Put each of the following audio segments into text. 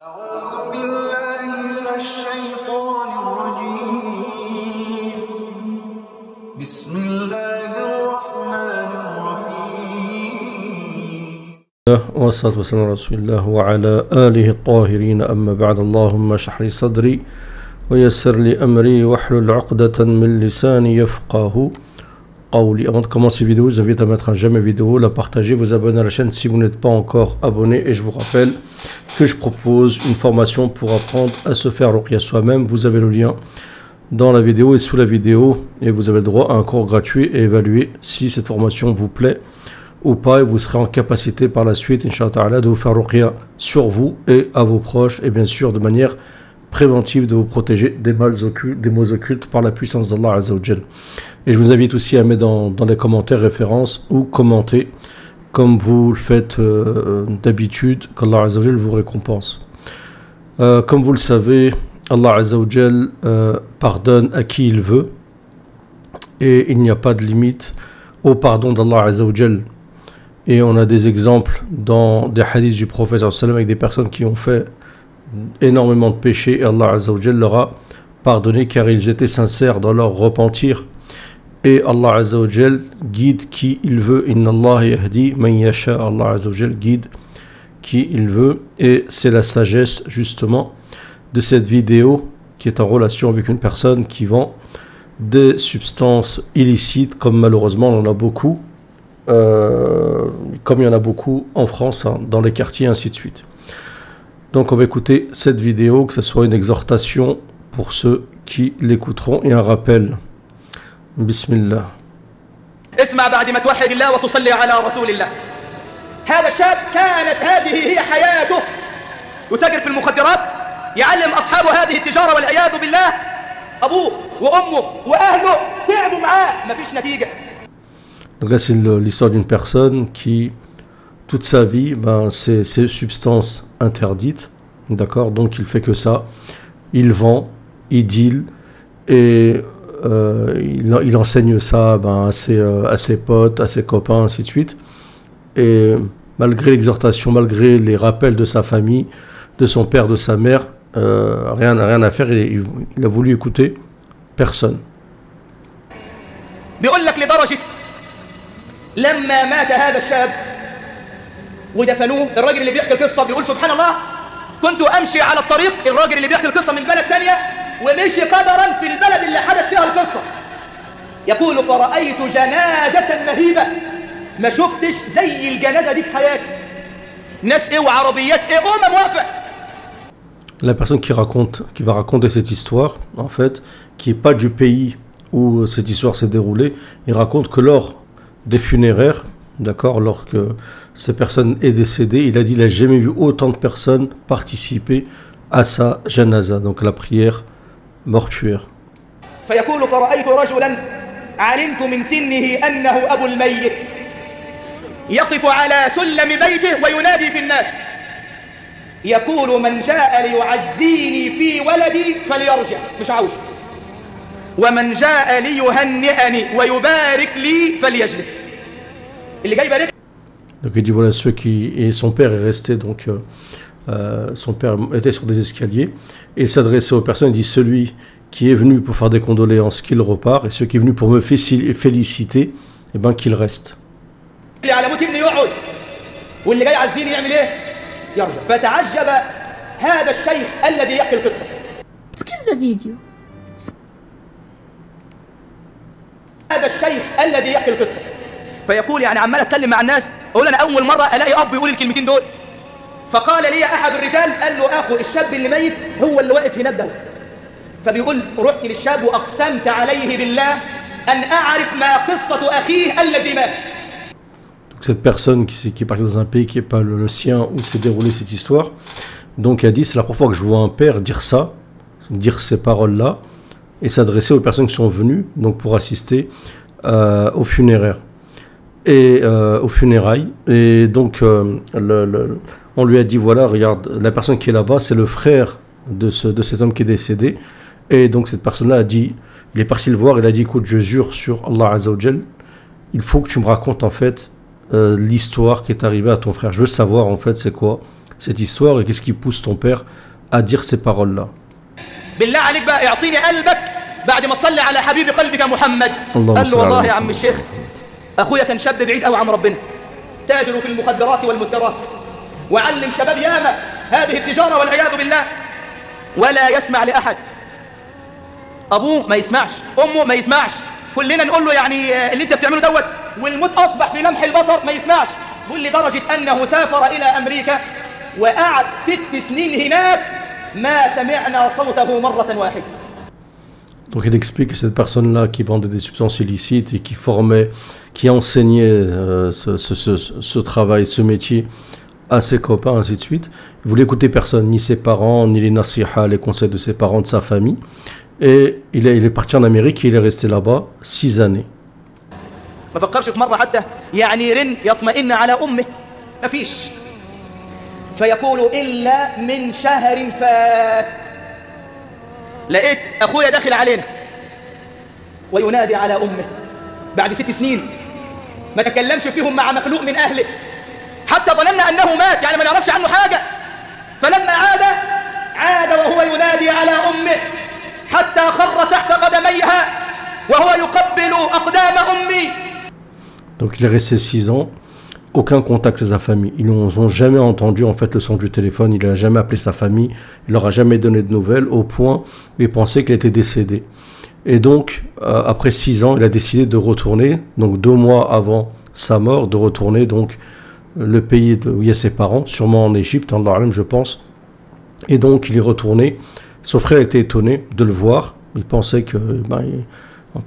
أعوذ بالله من الشيطان الرجيم بسم الله الرحمن الرحيم والصلاة والسلام على رسول الله وعلى آله الطاهرين أما بعد اللهم اشرح لي صدري ويسر لي أمري واحلل عقدة من لساني يفقه قولي. Avant de commencer la vidéo, je vous invite à mettre un j'aime vidéo, la partager, vous abonner à la chaîne si vous n'êtes pas encore abonné, et je vous rappelle que je propose une formation pour apprendre à se faire ruqya soi-même. Vous avez le lien dans la vidéo et sous la vidéo, et vous avez le droit à un cours gratuit et évaluer si cette formation vous plaît ou pas, et vous serez en capacité par la suite, Inch'Allah, de vous faire ruqya sur vous et à vos proches, et bien sûr de manière préventive de vous protéger des maux occultes par la puissance d'Allah Azza wa Jal. Et je vous invite aussi à mettre dans les commentaires références ou commenter comme vous le faites d'habitude, qu'Allah Azza wa Jal vous récompense. Comme vous le savez, Allah Azza wa Jal pardonne à qui il veut, et il n'y a pas de limite au pardon d'Allah Azza wa Jal. Et on a des exemples dans des hadiths du prophète avec des personnes qui ont fait énormément de péchés, et Allah Azza wa Jal leur a pardonné car ils étaient sincères dans leur repentir. Et Allah Azza wa Jal guide qui il veut. Inna Allah yahdi man yasha. Allah Azza wa Jal guide qui il veut. Et c'est la sagesse justement de cette vidéo qui est en relation avec une personne qui vend des substances illicites, comme malheureusement on en a beaucoup, comme il y en a beaucoup en France, hein, dans les quartiers, ainsi de suite. Donc on va écouter cette vidéo, que ce soit une exhortation pour ceux qui l'écouteront et un rappel. Bismillah. اسمع بعد ما توحد الله وتصلي على رسول الله. هذا الشاب كانت هذه هي حياته، يتاجر في المخدرات، يعلم أصحابه هذه التجارة والعياذ بالله. أبوه وأمه وأهله تعبوا معاه، ما فيش نتيجة. Donc là c'est l'histoire d'une personne qui toute sa vie, c'est ces substances interdites, d'accord, donc il fait que ça, il vend, il deal, et il enseigne ça à ses potes, à ses copains, ainsi de suite. Et malgré l'exhortation, malgré les rappels de sa famille, de son père, de sa mère, rien à faire, il a voulu écouter personne. بيقول لك لدرجة لما مات هذا الشاب ودفنوه، الراجل اللي بيحكي القصة بيقول سبحان الله كنت أمشي على الطريق، الراجل اللي بيحكي القصة من بلد تانية ومشي قدرا في البلد اللي حدث فيها القصة، يقول فرأيت جنازة مهيبة، ما شفتش زي الجنازة دي في حياتي، ناس ايه وعربيات ايه موافق. La personne qui va raconter cette histoire, en fait, qui n'est pas du pays où cette histoire s'est déroulée, il raconte que lors des funéraires, d'accord, lorsque cette personne est décédée, il a dit qu'il n'a jamais vu autant de personnes participer à sa janaza, donc la prière mortuaire. فيقول فرأيت رجلا علمت من سنه أنه أبو الميت يقف على سلم بيته وينادي في الناس يقول من جاء ليعزيني في ولدي فليرجع، مش عاوزه، ومن جاء ليهنئني ويبارك لي فليجلس. اللي جاي يبارك. Donc il dit voilà ceux qui, et son père est resté, donc son père était sur des escaliers et il s'adressait aux personnes, il dit celui qui est venu pour faire des condoléances qu'il repart, et celui qui est venu pour me féliciter, et ben qu'il reste. اللي على موت ابني يقعد واللي جاي يعزيني يعمل ايه؟ يرجع. فتعجب هذا الشيخ الذي يحكي القصة. Skip the video. هذا الشيخ الذي يحكي القصة فيقول يعني عمال اتكلم مع الناس، اقول انا اول مرة الاقي اب يقول الكلمتين دول. فقال لي احد الرجال، قال له اخو الشاب اللي ميت هو اللي واقف هناك ده، فبيقول رحت للشاب واقسمت عليه بالله ان اعرف ما قصة اخيه الذي مات. Cette personne qui est partie dans un pays qui n'est pas le sien où s'est déroulée cette histoire, donc a dit c'est la première fois que je vois un père dire ça, dire ces paroles-là, et s'adresser aux personnes qui sont venues donc pour assister aux funéraires et aux funérailles. Et donc on lui a dit voilà, regarde, la personne qui est là-bas, c'est le frère de cet homme qui est décédé. Et donc cette personne-là a dit, il est parti le voir, il a dit écoute, je jure sur Allah Azza wa Jal, il faut que tu me racontes en fait l'histoire qui est arrivée à ton frère. Je veux savoir en fait c'est quoi cette histoire et qu'est-ce qui pousse ton père à dire ces paroles-là. بالله عليك بقى اعطيني قلبك بعد ما تصلي على حبيب قلبك محمد. اللهم قال صل له على والله يا محمد. عم الشيخ اخويا كان شاب بعيد قوي عن ربنا، تاجر في المخدرات والمسكرات، وعلم شباب ياما هذه التجاره والعياذ بالله، ولا يسمع لاحد. ابوه ما يسمعش، امه ما يسمعش، كلنا نقول له يعني اللي انت بتعمله دوت، والموت اصبح في لمح البصر ما يسمعش. بيقول لدرجه انه سافر الى امريكا وقعد 6 سنين هناك ما سمعنا صوته مره واحده. Donc il explique que cette personne-là qui vendait des substances illicites et qui formait, qui enseignait ce travail, ce métier à ses copains, ainsi de suite, il voulait écouter personne, ni ses parents, ni les nasiha, les conseils de ses parents, de sa famille. Et il est parti en Amérique et il est resté là-bas 6 années. ما فكرش في مره حتى يعني يرن يطمئن على امه، ما فيش. فيقول الا من شهر فات لقيت اخويا داخل علينا وينادي على امه بعد 6 سنين ما تكلمش فيهم مع مخلوق من اهله، حتى ظننا انه مات، يعني ما نعرفش عنه حاجه. فلما عاد وهو ينادي على امه حتى خر تحت قدميها وهو يقبل اقدام امي. Donc il est resté 6 ans, aucun contact avec sa famille. Ils n'ont jamais entendu en fait le son du téléphone, il n'a jamais appelé sa famille, il leur a jamais donné de nouvelles, au point où il pensait qu'il était décédé. Et donc, après 6 ans, il a décidé de retourner, donc 2 mois avant sa mort, de retourner donc le pays où il y a ses parents, sûrement en Égypte, en Harlem je pense. Et donc il est retourné, son frère était étonné de le voir, il pensait que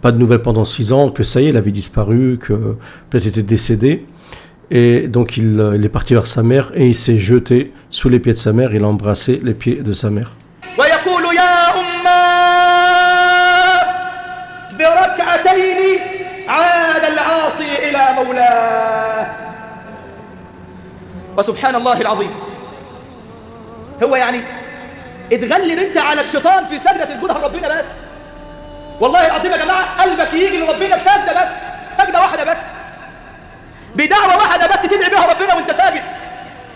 pas de nouvelles pendant 6 ans, que ça y est, il avait disparu, que peut-être était décédé. Et donc il est parti vers sa mère et il s'est jeté sous les pieds de sa mère, il a embrassé les pieds de sa mère. ويقول يا أمّا بركعتين عاد العاصي إلى مولاه. وسبحان الله العظيم، هو يعني اتغلب انت على الشيطان في سجدة تسجدها لربنا بس. والله العظيم يا جماعة قلبك يجي لربنا بسجدة بس، سجدة واحدة بس، بدعوة واحدة بس تدعي بها ربنا وانت ساجد.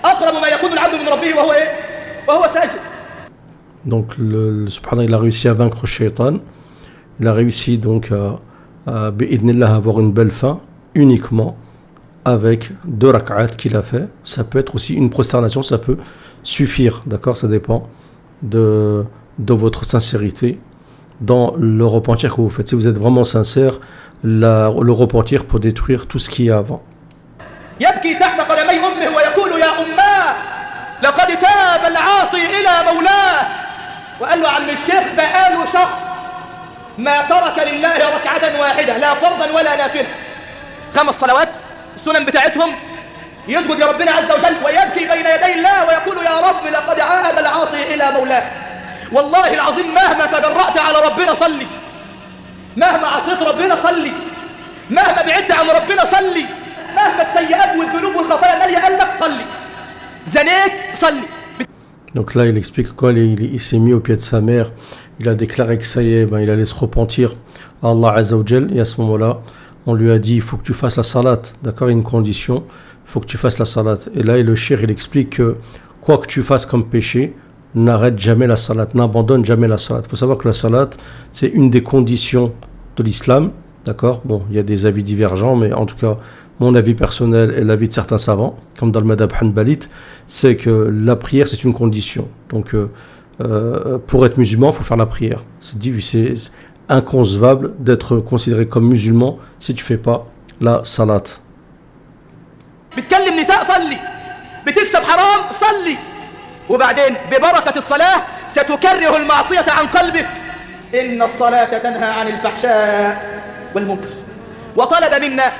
أقرب ما يكون العبد من ربه وهو ايه؟ وهو ساجد. Donc subhanallah, il a réussi à vaincre Shaitan, il a réussi donc à bi'idnillah, avoir une belle fin uniquement avec 2 rak'at qu'il a fait. Ça peut être aussi une prosternation, ça peut suffire, d'accord, ça dépend de votre sincérité dans le repentir que vous faites. Si vous êtes vraiment sincère, le repentir pour détruire tout ce qu'il y a avant. يبكي تحت قدمي أمه ويقول يا أمّا لقد تاب العاصي إلى مولاه. وقال له عم الشيخ بقاله شهر ما ترك لله ركعة واحدة، لا فرضا ولا نافلة، 5 صلوات السنن بتاعتهم، يسجد لربنا عز وجل ويبكي بين يدي الله ويقول يا رب لقد عاد العاصي إلى مولاه. والله العظيم مهما تجرأت على ربنا صلي، مهما عصيت ربنا صلي، مهما بعدت عن ربنا صلي، مهما السيئات والذنوب والخطايا مالية قلبك صلي، زنيت صلي. Donc là, il explique quoi, il s'est mis au pied de sa mère, il a déclaré que ça y est, il allait se repentir à Allah Azza wa Jal, et à ce moment-là, on lui a dit, il faut que tu fasses la salat, d'accord, il y a une condition, il faut que tu fasses la salat. Et là, le cheikh, il explique que quoi que tu fasses comme péché, n'arrête jamais la salat, n'abandonne jamais la salat. Il faut savoir que la salat, c'est une des conditions de l'islam, d'accord. Bon, il y a des avis divergents, mais en tout cas, mon avis personnel et l'avis de certains savants, comme dans le madhab hanbalite, c'est que la prière, c'est une condition. Donc, pour être musulman, il faut faire la prière. C'est inconcevable d'être considéré comme musulman si tu ne fais pas la salat. بتكلم نساء صلي، بتكسب حرام صلي، وبعدين ببركة الصلاة ستكره المعصية عن قلبك. إن الصلاة تنهى عن الفحشاء والمنكر. وطلب منا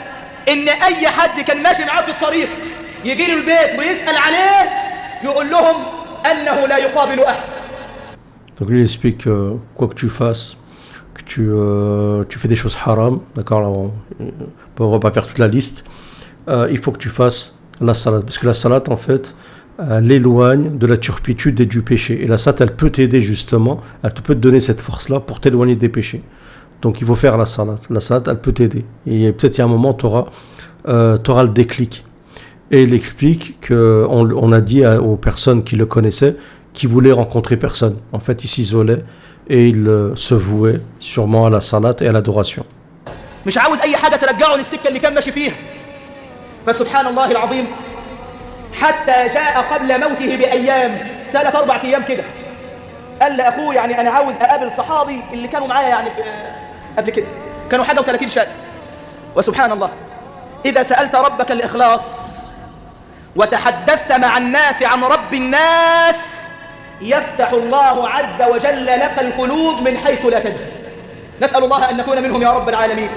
إن أي حد كان ماشي معاه في الطريق يجي له البيت ويسأل عليه يقول لهم أنه لا يقابل أحد. Donc lui il explique que quoi que tu fasses, que tu fais des choses haram, d'accord, on va pas faire toute la liste, il faut que tu fasses la salat, parce que la salat en fait l'éloigne de la turpitude et du péché, et la salat elle peut t'aider justement, elle peut te donner cette force là pour t'éloigner des péchés. Donc il faut faire la salat elle peut t'aider, et peut-être il y a un moment tu auras le déclic. Et il explique qu'on a dit aux personnes qui le connaissaient qu'il voulait rencontrer personne. En fait, il s'isolait et il se vouait sûrement à la salat et à l'adoration. مش عاوز اي حاجه ترجعه للسكه اللي كان ماشي فيها. فسبحان الله العظيم حتى جاء قبل موته بايام 3-4 ايام كده قال لاخوه يعني انا عاوز اقابل صحابي اللي كانوا معايا يعني في قبل كده كانوا حاجه و30 شاب. وسبحان الله اذا سالت ربك الاخلاص وتحدثت مع الناس عن رب الناس يفتح الله عز وجل لك القلوب من حيث لا تدري. نسأل الله أن نكون منهم يا رب العالمين.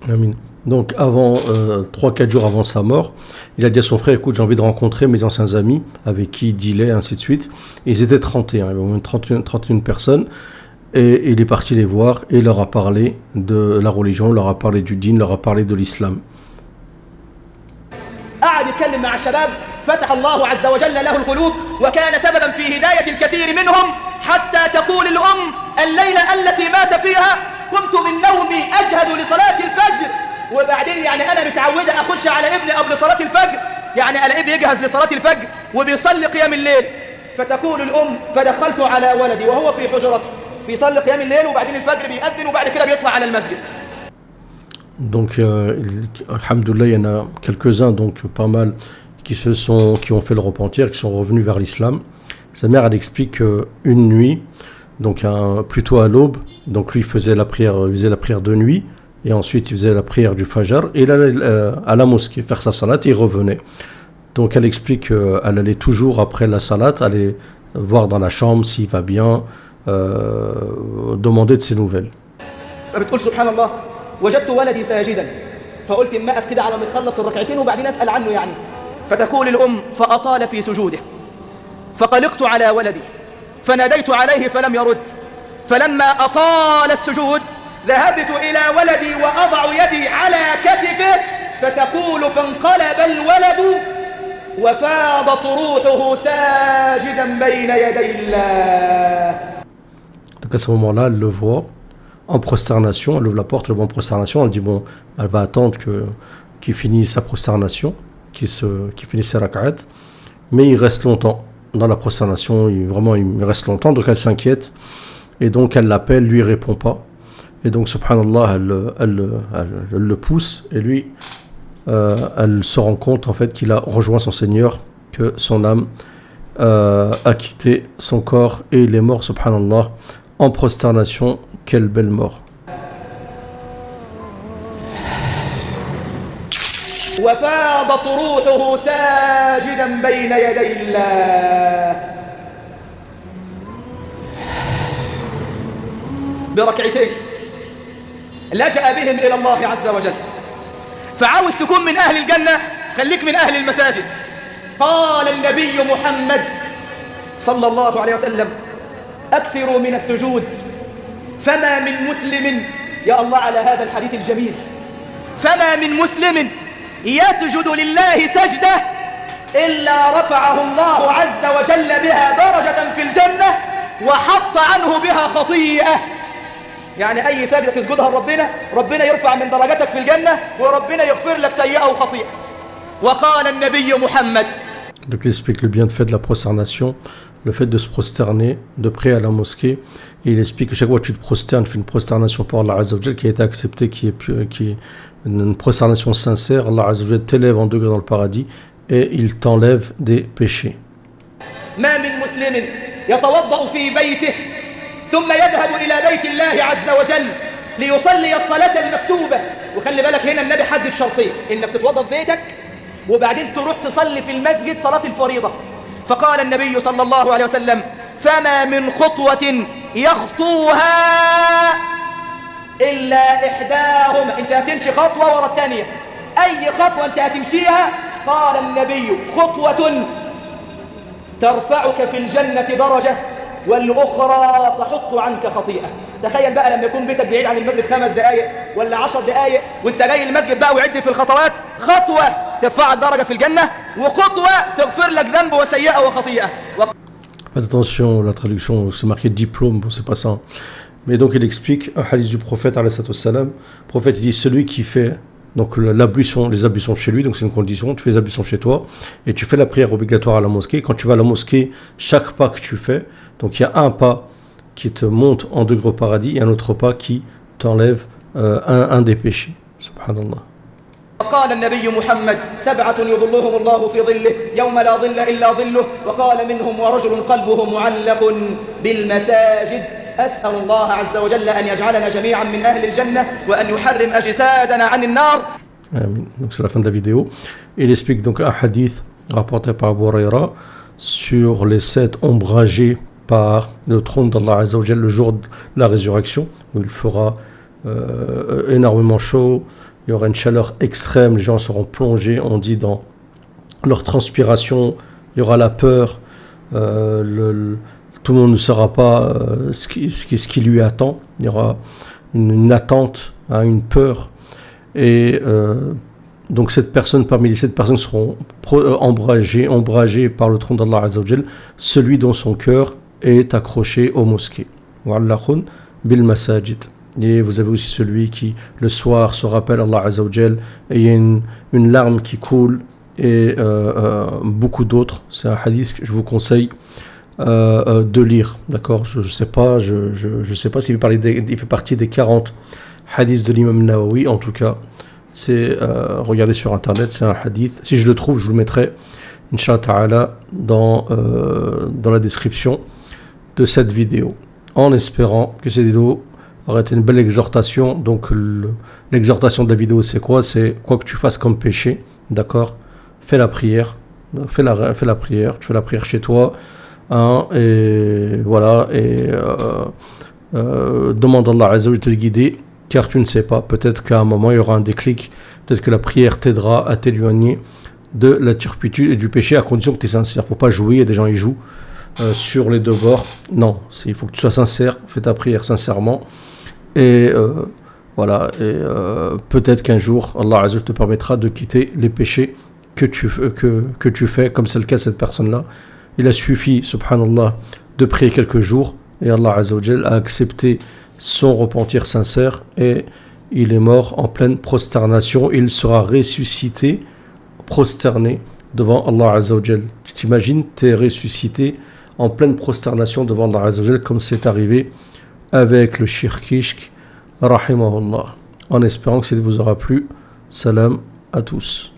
Amin. Donc avant 3-4 jours avant sa mort, il a dit à son frère, écoute, j'ai envie de rencontrer mes anciens amis avec qui il dealait, ainsi de suite. Et ils étaient 31, il y avait au moins 31 personnes. Et il est parti les voir et leur a parlé de la religion, leur a parlé du din, leur a parlé de l'islam. قعد يتكلم مع الشباب فتح الله عز وجل له القلوب وكان سببا في هداية الكثير منهم حتى تقول الأم الليلة التي مات فيها كنت من نومي أجهز لصلاة الفجر. وبعدين يعني أنا متعودة أخش على ابني قبل صلاة الفجر يعني ألاقيه بيجهز لصلاة الفجر وبيصلي قيام الليل. فتقول الأم فدخلت على ولدي وهو في حجرته بيصلي قيام الليل وبعدين الفجر بيأذن وبعد كده بيطلع على المسجد. Donc, alhamdoulilah, il y en a quelques-uns, donc pas mal, qui ont fait le repentir, qui sont revenus vers l'islam. Sa mère, elle explique qu'une nuit, donc plutôt à l'aube, donc lui faisait la prière de nuit, et ensuite il faisait la prière du fajr, et il allait à la mosquée faire sa salat, et il revenait. Donc elle explique qu'elle allait toujours après la salat, aller voir dans la chambre s'il va bien, demander de ses nouvelles. وجدت ولدي ساجدا فقلت اما اقف كده على ما يخلص الركعتين وبعدين اسال عنه يعني. فتقول الام فاطال في سجوده فقلقت على ولدي فناديت عليه فلم يرد. فلما اطال السجود ذهبت الى ولدي واضع يدي على كتفه فتقول فانقلب الولد وفاضت روحه ساجدا بين يدي الله. Donc à ce moment-là, elle le voit en prosternation, elle ouvre la porte, elle le voit en prosternation, elle dit bon, elle va attendre qu'il finisse sa prosternation, qu'il finisse ses rak'at, mais il reste longtemps dans la prosternation, il reste longtemps, donc elle s'inquiète, et donc elle l'appelle, lui il répond pas, et donc subhanallah, elle le pousse, et lui, elle se rend compte en fait qu'il a rejoint son Seigneur, que son âme a quitté son corps, et il est mort, subhanallah, en prosternation. Quelle belle mort. وفاضت روحه ساجدا بين يدي الله بركعتين لجأ بهم إلى الله عز وجل. فعاوز تكون من أهل الجنة خليك من أهل المساجد. قال النبي محمد صلى الله عليه وسلم أكثروا من السجود فما من مسلم يا الله على هذا الحديث الجميل فما من مسلم يسجد لله سجدة إلا رفعه الله عز وجل بها درجة في الجنة وحط عنه بها خطيئة. يعني أي سجدة تسجدها ربنا يرفع من درجتك في الجنة وربنا يغفر لك سيئة وخطيئة. وقال النبي محمد. Donc il explique le bienfait de la prosternation, le fait de se prosterner, de prier à la mosquée. Et il explique que chaque fois que tu te prosternes, tu fais une prosternation pour Allah Azza wa Jal qui a été acceptée, qui est une prosternation sincère. Allah Azza wa Jal t'élève en degré dans le paradis et il t'enlève des péchés. ما من مسلم يتوضأ في بيته ثم يذهب إلى بيت الله عز وجل ليصلي الصلاة المكتوبة. وخلي بالك هنا النبي حدد شرطين إنك تتوضأ في بيتك وبعدين تروح تصلي في المسجد صلاة الفريضة. فقال النبي صلى الله عليه وسلم فما من خطوة يخطوها إلا إحداهما. أنت هتمشي خطوة ورا الثانية أي خطوة أنت هتمشيها قال النبي خطوة ترفعك في الجنة درجة والأخرى تحط عنك خطيئة. تخيل بقى لما يكون بيتك بعيد عن المسجد 5 دقايق ولا 10 دقايق وانت جاي المسجد بقى وعد في الخطوات. خطوة ترفعك درجة في الجنة وخطوة تغفر لك ذنب وسيئة وخطيئة. Faites attention, la traduction, c'est marqué diplôme, bon, c'est pas ça. Mais donc il explique un hadith du prophète, alayhi salatu wassalam. Le prophète il dit celui qui fait Donc les ablutions chez lui, donc c'est une condition, tu fais les ablutions chez toi, et tu fais la prière obligatoire à la mosquée. Quand tu vas à la mosquée, chaque pas que tu fais, donc il y a un pas qui te monte en degré au paradis, et un autre pas qui t'enlève un des péchés. Subhanallah. قال النبي محمد 7 يظلهم الله في ظله يوم لا ظل إلا ظله وقال منهم ورجل قلبه معلق بالمساجد أسأل الله عز وجل أن يجعلنا جميعا من أهل الجنة وأن يحرم أجسادنا عن النار. Donc c'est la fin de la vidéo. Il explique donc un hadith rapporté par Abu Huraira sur les 7 ombragés par le trône d'Allah Azza wa Jalla le jour de la résurrection, où il fera énormément chaud. Il y aura une chaleur extrême, les gens seront plongés, on dit, dans leur transpiration, il y aura la peur, tout le monde ne saura pas ce qui lui attend, il y aura une attente, une peur, et donc parmi les 7 personnes seront ombragées par le trône d'Allah Azza wa Jal, celui dont son cœur est accroché aux mosquées. Wa'allahun bil masajid. Et vous avez aussi celui qui, le soir, se rappelle Allah Azza wa Jal, et il y a une larme qui coule, et beaucoup d'autres. C'est un hadith que je vous conseille de lire. D'accord, je sais pas s'il il fait partie des 40 hadiths de l'imam Nawawi. En tout cas, regardez sur internet, c'est un hadith. Si je le trouve, je vous le mettrai, Inch'Allah Ta'ala, dans la description de cette vidéo. En espérant que cette vidéo aurait été une belle exhortation. Donc l'exhortation de la vidéo, c'est quoi? C'est quoi que tu fasses comme péché, d'accord, fais la prière, fais la prière, tu fais la prière chez toi, hein, et voilà, et demande à Allah Azza wa Jalla de te guider, car tu ne sais pas, peut-être qu'à un moment il y aura un déclic, peut-être que la prière t'aidera à t'éloigner de la turpitude et du péché, à condition que tu es sincère. Faut pas jouer, il y a des gens qui jouent sur les deux bords. Non, il faut que tu sois sincère, fais ta prière sincèrement. Et voilà, et peut-être qu'un jour Allah Azza te permettra de quitter les péchés que tu fais, comme c'est le cas de cette personne-là. Il a suffi, subhanallah, de prier quelques jours, et Allah Azza wa Jal a accepté son repentir sincère, et il est mort en pleine prosternation. Il sera ressuscité prosterné devant Allah Azza wa Jal. Tu t'imagines, tu es ressuscité en pleine prosternation devant Allah Azza wa Jal, comme c'est arrivé avec le Cheikh Kishk, rahimahullah. En espérant que ça vous aura plu. Salam à tous.